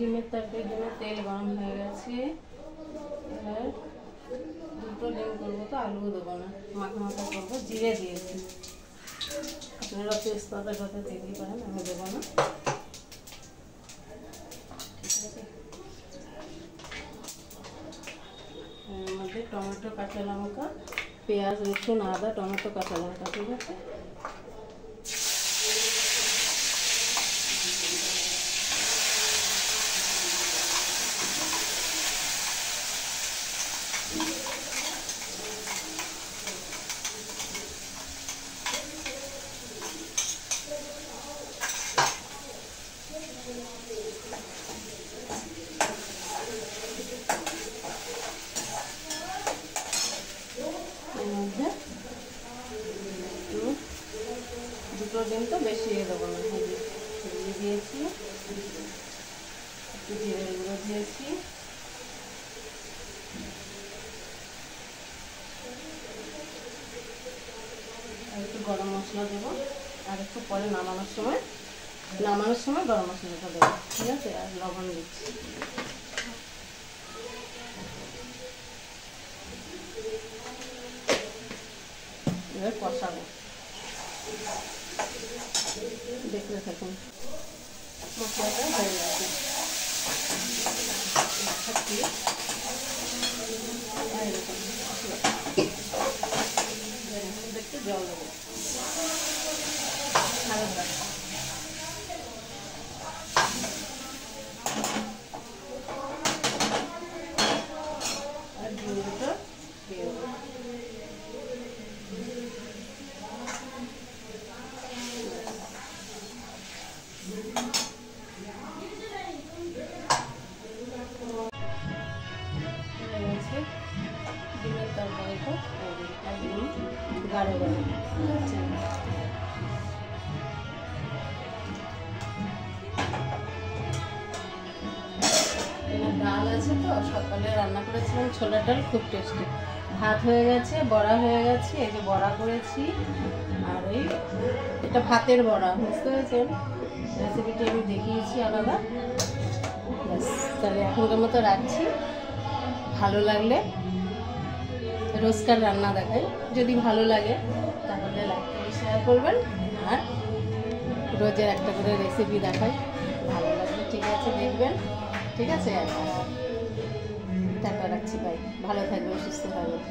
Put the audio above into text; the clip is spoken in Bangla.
ডিমের তরকারির জন্য তেল গরম হয়ে গেছে। এবার দুটো ডিম করবো, তো আলুও দেবো না, মাখা মাখা করবো। জিরে দিয়েছি, আপনারা তেজপাতা কথা দিতেই পারেন, আমি দেবো না। ঠিক আছে, এর মধ্যে টমেটো, কাঁচা লঙ্কা, পেঁয়াজ, রসুন, আদা, টমেটো, কাঁচা লঙ্কা। ঠিক আছে, দুটো ডিম তো বেশি দেবো না। দিয়ে দিয়েছি, একটু জিরে গুঁড়ো দিয়েছি, আর একটু গরম মশলা দেবো, আর একটু পরে নামানোর সময় গরম মশলাটা দেবো। ঠিক আছে, আর লবণ দিচ্ছি। এবার কষাবো, দেখতে থাকুন। মশলাটা হয়ে গেছে, দেখতে জল দেবো হালকা। আর ডিম দুটো দিয়ে দেবো। ডিমের তরকারিটা একদম গাঢ় গাঢ়। ঠিক আছে, ডাল আছে তো, সকালে রান্না করেছিলাম ছোলার ডাল, খুব টেস্টি। ভাত হয়ে গেছে, বড়া হয়ে গেছে, এই যে বড়া করেছি। আর এই এটা ভাতের বড়া, বুঝতে পেরেছেন? রেসিপিটি আমি দেখিয়েছি আলাদা। ব্যাস, তাহলে এখনকার মতো রাখছি। ভালো লাগলে রোজকার রান্না দেখাই, যদি ভালো লাগে তাহলে লাইক করে শেয়ার করবেন। আর রোজের একটা করে রেসিপি দেখাই, ভালো লাগবে। ঠিক আছে, দেখবেন। ঠিক আছে, টাটা রাখছি, বাই। ভালো থাকবেন, সুস্থ থাকবেন।